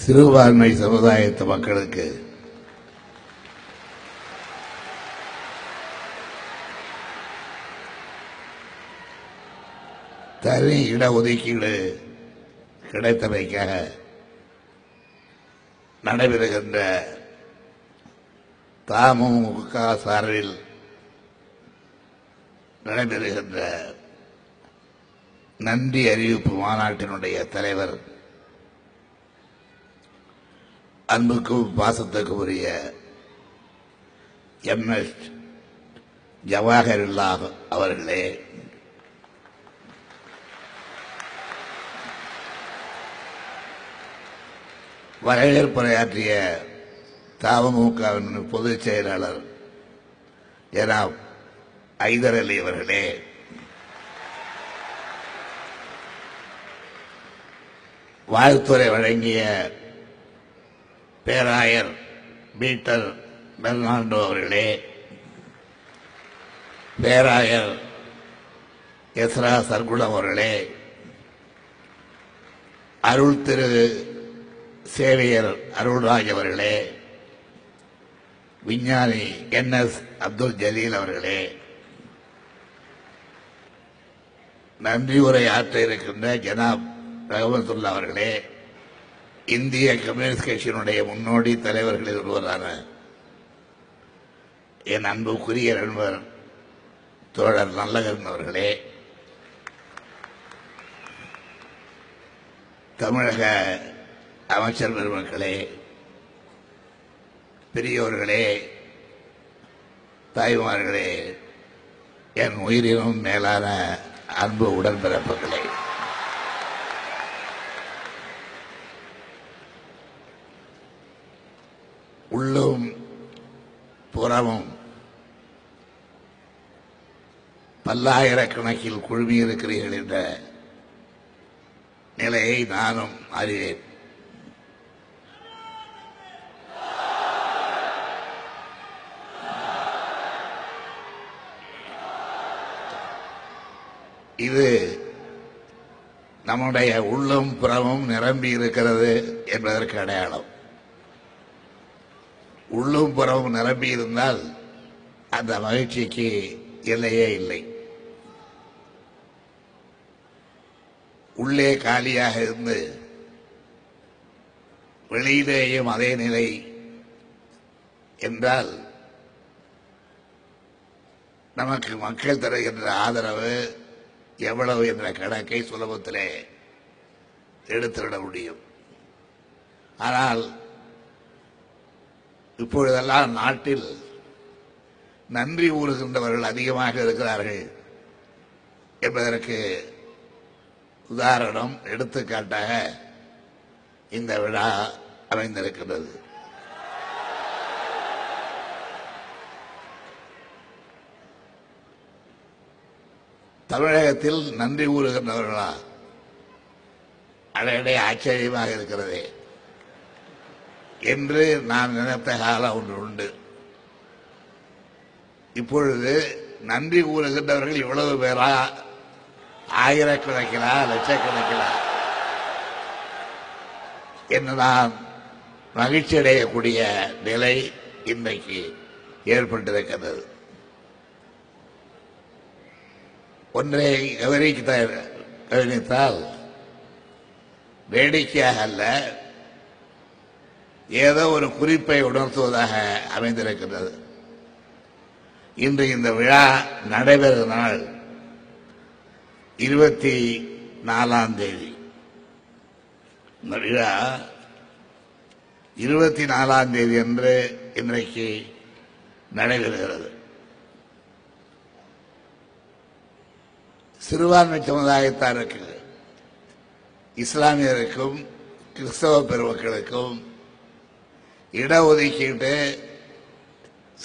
சிறுபான்மை சமுதாயத்து மக்களுக்கு தனி இடஒதுக்கீடு கிடைத்தமைக்காக நடைபெறுகின்ற தமுக சார்பில் நடைபெறுகின்ற நன்றி அறிவிப்பு மாநாட்டினுடைய தலைவர், அன்புக்கும் பாசத்துக்கும் உரிய MS ஜவாஹிருல்லாஹ் அவர்களே, வரவேற்புரையாற்றிய தமுகவின் பொதுச் செயலாளர் ஜனாப் ஐதர் அலி அவர்களே, வாழ்த்துரை வழங்கிய பேராயர் பீட்டர் பெர்னாண்டோ அவர்களே, பேராயர் எஸ்ரா சர்க்குலம் அவர்களே, அருள் திரு சேவியர் அருள்ராஜ் அவர்களே, விஞ்ஞானி NS அப்துல் ஜலீல் அவர்களே, நன்றி உரை ஆற்ற இருக்கின்ற ஜனாப் ரஹமத்துல்லா அவர்களே, இந்திய கம்யூனிஸ்ட் கட்சியினுடைய முன்னோடி தலைவர்களில் ஒருவரான என் அன்புக்குரிய நண்பர் தோழர் நல்லகன் அவர்களே, தமிழக அமைச்சர் பெருமக்களே, பெரியோர்களே, தாய்மார்களே, என் உயிரினும் மேலான அன்பு உடன்பிறப்புகளே, உள்ளும் புறமும் பல்லாயிரக்கணக்கில் குழுமியிருக்கிறீர்கள் என்ற நிலையை நானும் அறிவேன். இது நம்முடைய உள்ளும் புறமும் நிரம்பி இருக்கிறது என்பதற்கு அடையாளம். உள்ளும் புறமும் நிரம்பி இருந்தால் அந்த மகிழ்ச்சிக்கு எல்லையே இல்லை. உள்ளே காலியாக இருந்து வெளியிலேயும் அதே நிலை என்றால் நமக்கு மக்கள் தருகின்ற ஆதரவு எவ்வளவு என்ற கணக்கை சுலபத்திலே எடுத்துவிட முடியும். ஆனால் இப்பொழுதெல்லாம் நாட்டில் நன்றி கூறுகின்றவர்கள் அதிகமாக இருக்கிறார்கள் என்பதற்கு உதாரணம், எடுத்துக்காட்டாக இந்த விழா அமைந்திருக்கிறது. தமிழகத்தில் நன்றி கூறுகின்றவர்களா? அடையடைய ஆச்சரியமாக இருக்கிறதே என்று நான் நினைத்த காலம் ஒன்று உண்டு. இப்பொழுது நன்றி கூறுகின்றவர்கள் இவ்வளவு பேரா? ஆயிரக்கணக்கிலா, லட்சக்கணக்கிலா என்று நான் மகிழ்ச்சி அடையக்கூடிய நிலை இன்றைக்கு ஏற்பட்டிருக்கிறது. ஒன்றை கவனித்தால் வேடிக்கையாக அல்ல, ஏதோ ஒரு குறிப்பை உணர்த்துவதாக அமைந்திருக்கிறது. இன்று இந்த விழா நடைபெறும் நாள் 24ஆம் தேதி. இந்த விழா 24ஆம் தேதி என்று இன்றைக்கு நடைபெறுகிறது. சிறுபான்மை சமுதாயத்தாருக்கு, இஸ்லாமியருக்கும் கிறிஸ்தவ பெருமக்களுக்கும் இடஒதுக்கீட்டு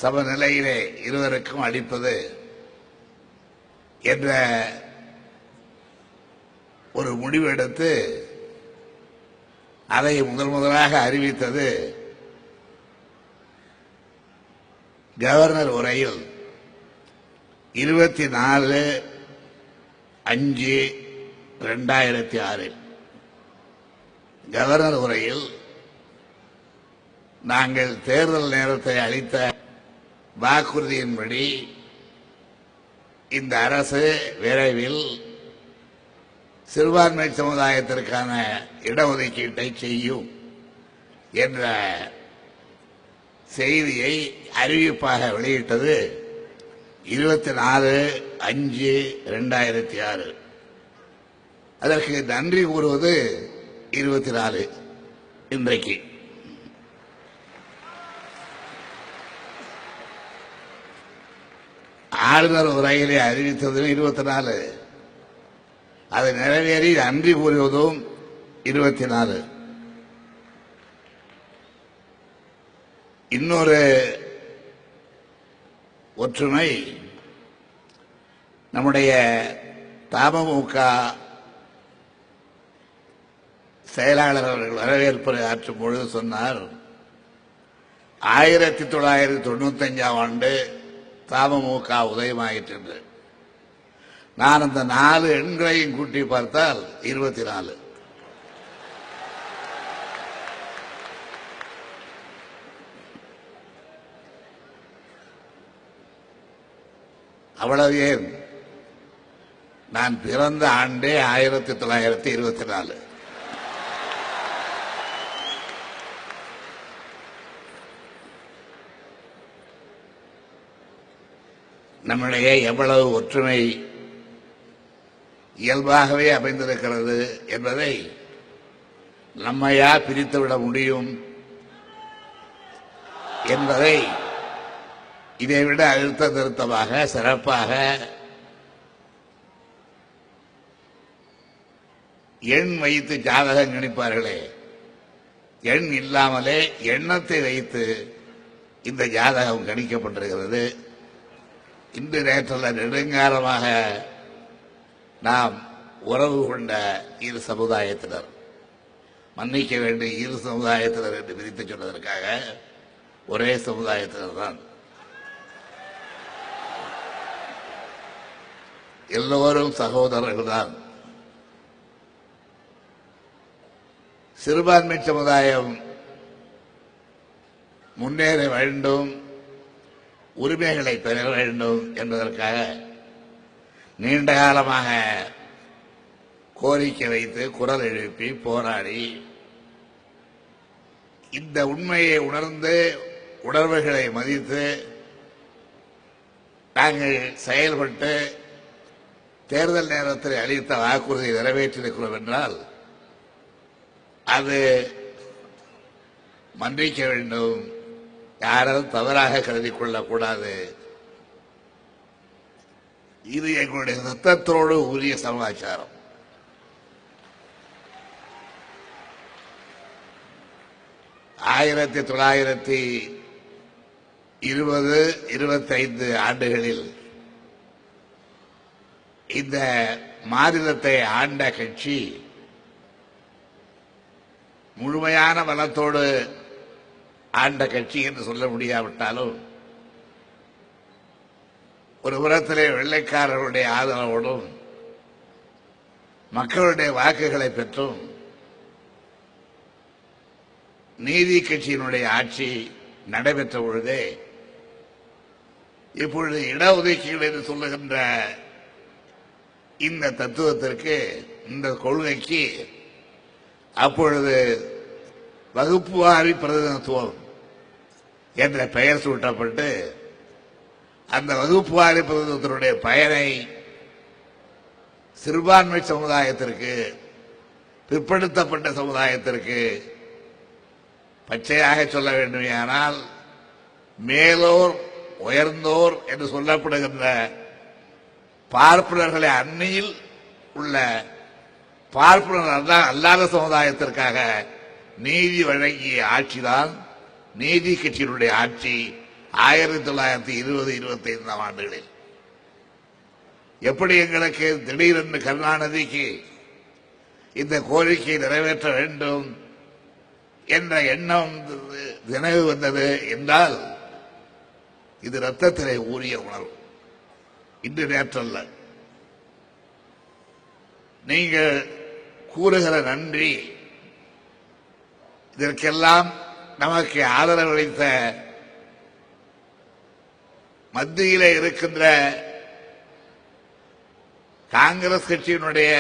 சமநிலையிலே இருவருக்கும் அளிப்பது என்ற ஒரு முடிவெடுத்து அதை முதலாக அறிவித்தது கவர்னர் உரையில் 24/5/2006 கவர்னர் உரையில் நாங்கள் தேர்தல் நேரத்தை அளித்த வாக்குறுதியின்படி இந்த அரசு விரைவில் சிறுபான்மை சமுதாயத்திற்கான இடஒதுக்கீட்டை செய்யும் என்ற செய்தியை அறிவிப்பாக வெளியிட்டது 24/5/2006. அதற்கு நன்றி கூறுவது 24 இன்றைக்கு. ஆளுநர் உரையிலே அறிவித்ததும் 24, அதை நிறைவேறி நன்றி கூறுவதும் 24. இன்னொரு ஒற்றுமை, நம்முடைய தமுக செயலாளர் அவர்கள் வரவேற்புரை ஆற்றும் பொழுது சொன்னார், 1995ஆம் ஆண்டு தமுக உதயமாயிற்று. நான் அந்த 4 எண்களையும் கூட்டி பார்த்தால் 24. அவ்வளவு ஏன், நான் பிறந்த ஆண்டே 1924. நம்முடைய எவ்வளவு ஒற்றுமை இயல்பாகவே அமைந்திருக்கிறது என்பதை நம்மையா பிரித்துவிட முடியும் என்பதை இதைவிட அழுத்த திருத்தமாக சிறப்பாக எண் வைத்து ஜாதகம் கணிப்பார்களே, எண் இல்லாமலே எண்ணத்தை வைத்து இந்த ஜாதகம் கணிக்கப்பட்டிருக்கிறது. இன்று நேற்றல்ல, நெடுங்காலமாக நாம் உறவு கொண்ட இரு சமுதாயத்தினர், மன்னிக்க வேண்டிய இரு சமுதாயத்தினர் என்று பிரித்து சொன்னதற்காக ஒரே சமுதாயத்தினர் தான். எல்லோரும் சகோதரர்கள் தான். சிறுபான்மை சமுதாயம் முன்னேற வேண்டும், உரிமைகளை பெற வேண்டும் என்பதற்காக நீண்ட காலமாக கோரிக்கை வைத்து குரல் எழுப்பி போராடி இந்த உண்மையை உணர்ந்து உணர்வுகளை மதித்து நாங்கள் செயல்பட்டு தேர்தல் நேரத்தில் அளித்த வாக்குறுதியை நிறைவேற்றியிருக்கிறோம் என்றால் அது மன்னிக்க வேண்டும், யாரும் தவறாக கருதி கொள்ளக்கூடாது. இது எங்களுடைய சத்தத்தோடு உரிய சமாச்சாரம். ஆயிரத்தி 1920-25 ஆண்டுகளில் இந்த மாநிலத்தை ஆண்ட கட்சி முழுமையான பலத்தோடு ஆண்ட கட்சி என்று சொல்ல முடியாவிட்டாலும் ஒரு புறத்திலே வெள்ளைக்காரர்களுடைய ஆதரவோடும் மக்களுடைய வாக்குகளை பெற்றும் நீதி கட்சியினுடைய ஆட்சி நடைபெற்ற பொழுதே இப்பொழுது இடஒதுக்கீடு என்று சொல்லுகின்ற இந்த தத்துவத்திற்கு, இந்த கொள்கைக்கு அப்பொழுது வகுப்பு வாரி பிரதிநிதித்துவம் என்ற பெயர் சூட்டப்பட்டு அந்த வகுப்பு வாரி பிரதிநிதித்துவத்தினுடைய பயனை சிறுபான்மை சமுதாயத்திற்கு, பிற்படுத்தப்பட்ட சமுதாயத்திற்கு பச்சையாக சொல்ல வேண்டுமானால் மேலோர் உயர்ந்தோர் என்று சொல்லப்படுகின்ற பார்ப்பனர்களை அண்மையில் உள்ள பார்ப்பனர் அல்லாத சமுதாயத்திற்காக நீதி வழங்கிய ஆட்சிதான் நீதி கட்சியினுடைய ஆட்சி 1920-25 ஆண்டுகளில். எப்படி எங்களுக்கு திடீரென்று கருணாநிதிக்கு இந்த கோரிக்கையை நிறைவேற்ற வேண்டும் என்ற எண்ணம் நினைவு வந்தது என்றால் இது ரத்தத்திலே ஊறிய உணர்வு, இன்று நேற்றல்ல. நீங்கள் கூறுகிற நன்றி இதற்கெல்லாம் நமக்கு ஆதரவளித்த மத்தியிலே இருக்கின்ற காங்கிரஸ் கட்சியினுடைய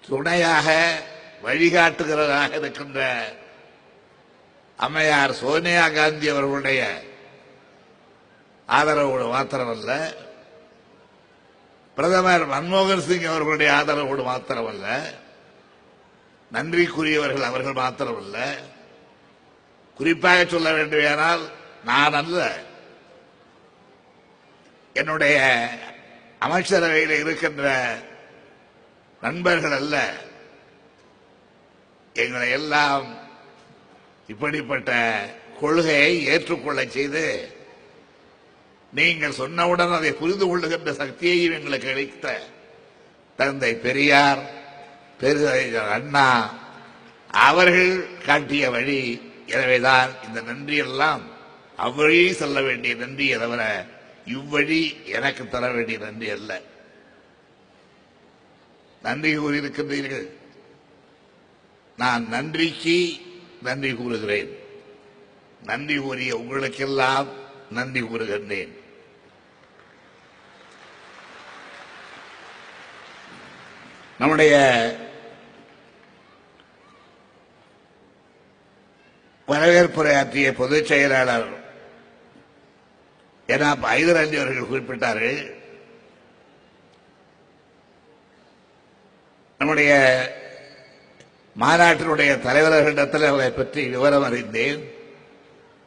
துணையாக வழிகாட்டுகிறதாக இருக்கின்ற அம்மையார் சோனியா காந்தி அவர்களுடைய ஆதரவோடு மாத்திரமல்ல, பிரதமர் மன்மோகன் சிங் அவர்களுடைய ஆதரவோடு மாத்திரமல்ல, நன்றிக்குரியவர்கள் அவர்கள் மாத்திரமல்ல, குறிப்பாக சொல்ல வேண்டுமானால் நான் அல்ல, என்னுடைய அமைச்சரவையில் இருக்கின்ற நண்பர்கள் அல்ல, எங்களை எல்லாம் இப்படிப்பட்ட கொள்கையை ஏற்றுக்கொள்ள செய்து நீங்கள் சொன்னவுடன் அதை புரிந்து கொள்ளுகின்ற சக்தியையும் எங்களுக்கு அளித்த தந்தை பெரியார், பெருந்தலைவர் அண்ணா அவர்கள் காட்டிய வழி. எனவேதான் இந்த நன்றி எல்லாம் அவ்வழி செல்ல வேண்டிய நன்றி, தவிர இவ்வழி எனக்கு தர வேண்டிய நன்றி அல்ல. நன்றி கூறியிருக்கின்றீர்கள், நான் நன்றிக்கு நன்றி கூறுகிறேன். நன்றி கூறிய உங்களுக்கெல்லாம் நன்றி கூறுகின்றேன். நம்முடைய வரவேற்புரையாற்றிய பொதுச் செயலாளர் ஜனாப் ஹைதர் அலி அவர்கள் குறிப்பிட்டார்கள், நம்முடைய மாநாட்டினுடைய தலைவர்களிடத்தில் அவரை பற்றி விவரம் அறிந்தேன்.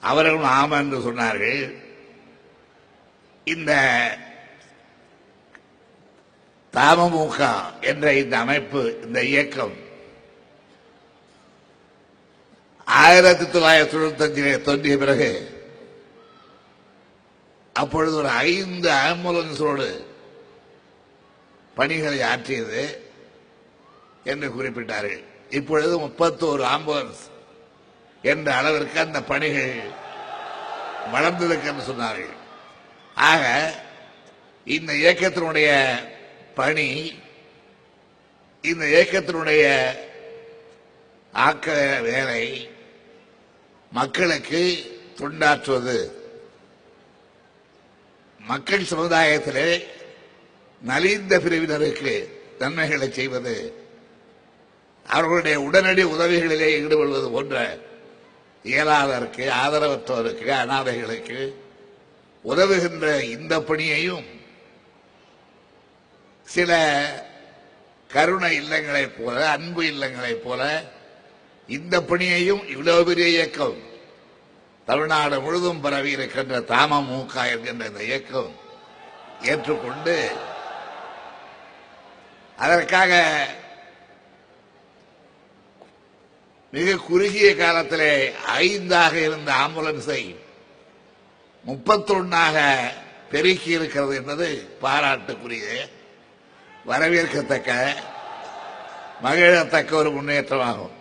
அவர்களும் ஆம் என்று சொன்னார்கள். இந்த தமுக என்ற இந்த அமைப்பு, இந்த இயக்கம் 1995 தோன்றிய பிறகு அப்பொழுது ஒரு 5 ஆம்புலன்ஸோடு பணிகளை ஆற்றியது என்று குறிப்பிட்டார்கள். இப்பொழுது 31 ஆம்புலன்ஸ் என்ற அளவிற்கு அந்த பணிகள் வளர்ந்திருக்கு என்று சொன்னார்கள். ஆக இந்த இயக்கத்தினுடைய பணி, இந்த இயக்கத்தினுடைய ஆக்க வேலை மக்களுக்கு தொண்டாற்றுவது, மக்கள் சமுதாயத்திலே நலிந்த பிரிவினருக்கு நன்மைகளை செய்வது, அவர்களுடைய உடனடி உதவிகளிலே ஈடுபடுவது போன்ற இயலாதவருக்கு, ஆதரவற்றோருக்கு, அனாதைகளுக்கு உதவுகின்ற இந்த பணியையும் சில கருணை இல்லங்களைப் போல, அன்பு இல்லங்களைப் போல இந்த பணியையும் இவ்வளவு பெரிய இயக்கம் தமிழ்நாடு முழுதும் பரவி இருக்கின்ற தமுக என்கின்ற இந்த இயக்கம் ஏற்றுக்கொண்டு அதற்காக மிக குறுகிய காலத்திலே 5 இருந்த ஆம்புலன்ஸை 31 பெருக்கி இருக்கிறது என்பது பாராட்டுக்குரிய, வரவேற்கத்தக்க, மகிழத்தக்க ஒரு முன்னேற்றமாகும்.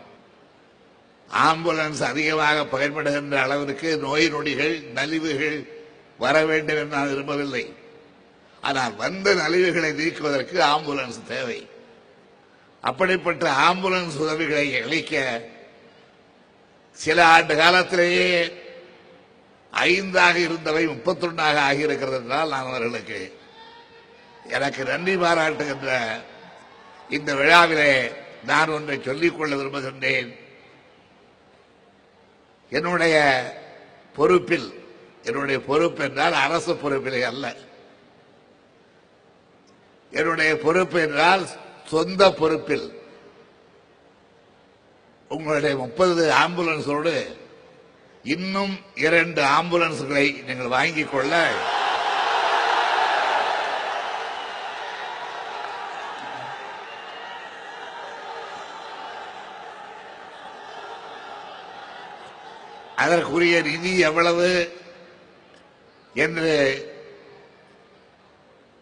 ஆம்புலன்ஸ் அதிகமாக பயன்படுகின்ற அளவிற்கு நோய் நொடிகள், நலிவுகள் வர வேண்டும் என்று நான் விரும்பவில்லை. ஆனால் வந்த நலிவுகளை நீக்குவதற்கு ஆம்புலன்ஸ் தேவை. அப்படிப்பட்ட ஆம்புலன்ஸ் உதவிகளை அளிக்க சில ஆண்டு காலத்திலேயே 5 இருந்தவை 31 ஆகியிருக்கிறது என்றால் நான் அவர்களுக்கு எனக்கு நன்றி பாராட்டுகின்ற இந்த விழாவிலே நான் ஒன்றை சொல்லிக்கொள்ள விரும்புகின்றேன். என்னுடைய பொறுப்பில், என்னுடைய பொறுப்பு என்றால் அரசு பொறுப்பிலே அல்ல, என்னுடைய பொறுப்பு என்றால் சொந்த பொறுப்பில் உங்களுடைய 30 ஆம்புலன்ஸோடு இன்னும் 2 ஆம்புலன்ஸ்களை நீங்கள் வாங்கிக் கொள்ள அதற்குரிய நிதி எவ்வளவு என்று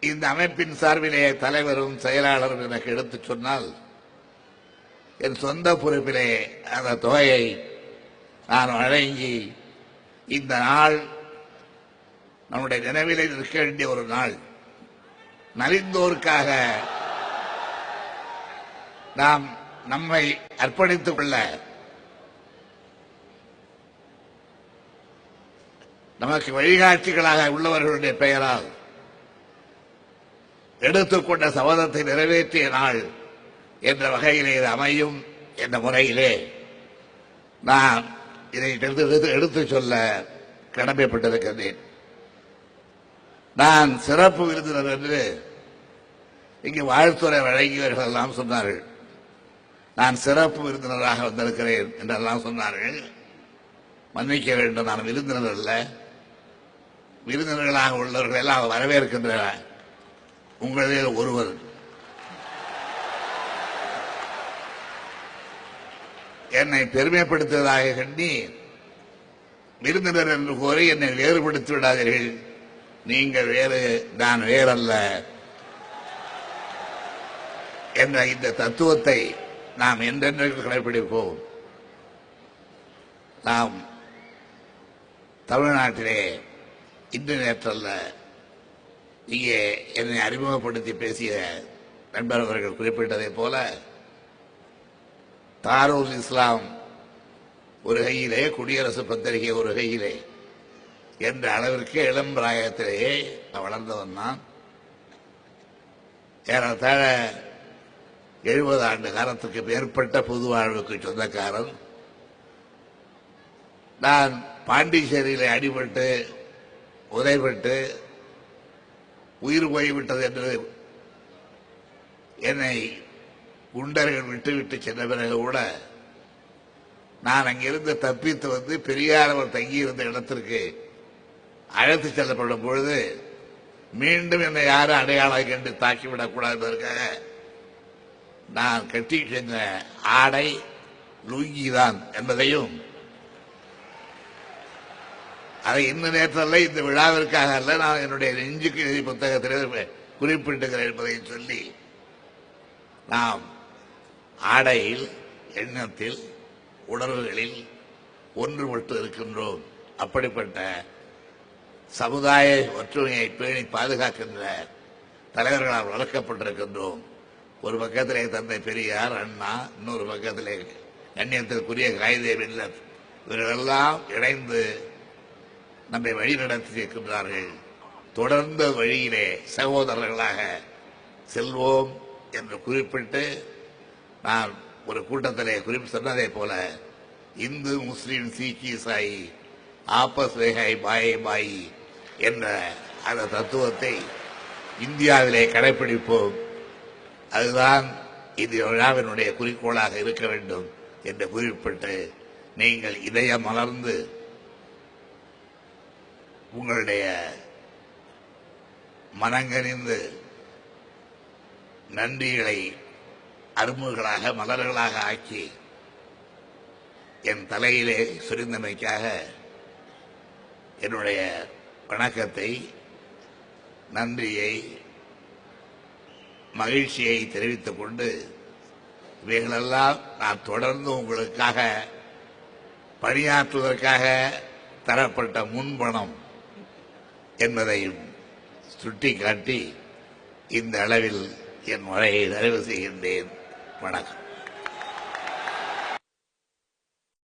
இந்த அமைப்பின் சார்பிலே தலைவரும் செயலாளரும் எனக்கு எடுத்துச் சொன்னால் என் சொந்த பொறுப்பிலே அந்த தொகையை நான் வழங்கி, இந்த நாள் நம்முடைய நினைவிலே நிற்க வேண்டிய ஒரு நாள், நலிந்தோருக்காக நாம் நம்மை அர்ப்பணித்துக் கொள்ள நமக்கு வழிகாட்டிகளாக உள்ளவர்களுடைய பெயரால் எடுத்துக்கொண்ட சபதத்தை நிறைவேற்றிய நாள் என்ற வகையிலே இது அமையும் என்ற முறையிலே நான் இதை எடுத்து சொல்ல கடமைப்பட்டிருக்கிறேன். நான் சிறப்பு விருந்தினர் என்று இங்கு வாழ்த்துறை வழங்கியவர்கள் எல்லாம் சொன்னார்கள். நான் சிறப்பு விருந்தினராக வந்திருக்கிறேன் என்றெல்லாம் சொன்னார்கள். மன்னிக்க வேண்டும், நான் விருந்தினர் அல்ல. விருந்தினர்களாக உள்ளவர்கள் எல்லாம் வரவேற்கின்ற உங்களில் ஒருவர். என்னை பெருமைப்படுத்துவதாக கண்டி விருந்தினர் என்று கோரி என்னை வேறுபடுத்தி விடாதீர்கள். நீங்கள் வேறு, நான் வேறல்ல என்ற இந்த தத்துவத்தை நாம் என்றென்றைக்கு கடைபிடிப்போம். நாம் தமிழ்நாட்டிலே இன்று நேற்றல்ல, இங்கே என்னை அறிமுகப்படுத்தி பேசிய நண்பர் அவர்கள் குறிப்பிட்டதை போல தாரூல் இஸ்லாம் ஒரு கையிலே, குடியரசு பத்திரிகை ஒரு கையிலே என்ற அளவிற்கு இளம் பிராயத்திலேயே வளர்ந்தவன் தான். ஏறத்தாழ 70 ஆண்டு காலத்துக்கு மேற்பட்ட பொது வாழ்வுக்கு சொந்தக்காரன். நான் பாண்டிச்சேரியிலே அடிபட்டு உதைப்பட்டு உயிர் போய்விட்டது என்று என்னை குண்டர்கள் விட்டுவிட்டு சென்ற பிறகு கூட நான் அங்கிருந்து தப்பித்து வந்து பெரியார் அவர் தங்கியிருந்த இடத்திற்கு அழைத்து செல்லப்படும் பொழுது மீண்டும் என்னை யாரும் அடையாளம் கண்டு தாக்கிவிடக்கூடாது என்பதற்காக நான் கட்டி சென்ற ஆடை லுங்கிதான் என்பதையும், அதை இன்னும் நேற்றல்ல, இந்த விழாவிற்காக அல்ல, நான் என்னுடைய நெஞ்சுக்கு எழுதி புத்தகத்தில் குறிப்பிட்டுகிறேன் என்பதையும் சொல்லி, நாம் ஆடையில், எண்ணத்தில், உணர்வுகளில் ஒன்றுபட்டு இருக்கின்றோம். அப்படிப்பட்ட சமுதாய ஒற்றுமையை பேணி பாதுகாக்கின்ற தலைவர்களால் வளர்க்கப்பட்டிருக்கின்றோம். ஒரு பக்கத்திலே தந்தை பெரியார், அண்ணா, இன்னொரு பக்கத்திலே கண்ணியத்திற்குரிய காயிதே மில்லத், இவர்களெல்லாம் இணைந்து நம்மை வழி நடத்தி இருக்கின்றார்கள். தொடர்ந்த வழியிலே சகோதரர்களாக செல்வோம் என்று குறிப்பிட்டு, நான் ஒரு கூட்டத்திலே குறிப்பிட்டு சொன்னதை போல இந்து, முஸ்லீம், சீக்கி, ஈசாயி ஆப்பஸ் வேகாய் பாயை பாயி என்ற அந்த தத்துவத்தை இந்தியாவிலே கடைபிடிப்போம். அதுதான் இந்த விழாவினுடைய குறிக்கோளாக இருக்க வேண்டும் என்று குறிப்பிட்டு, நீங்கள் இதயம் மலர்ந்து உங்களுடைய மனங்கனிந்து நன்றிகளை அரும்புகளாக, மலர்களாக ஆக்கி என் தலையிலே சொரிந்தமைக்காக என்னுடைய வணக்கத்தை, நன்றியை, மகிழ்ச்சியை தெரிவித்துக் கொண்டு, இவைகளெல்லாம் நான் தொடர்ந்து உங்களுக்காக பணியாற்றுவதற்காக தரப்பட்ட முன்பணம் என்பதையும் சுட்டிக்காட்டி இந்த அளவில் என் உரையை நிறைவு செய்கின்றேன். வணக்கம்.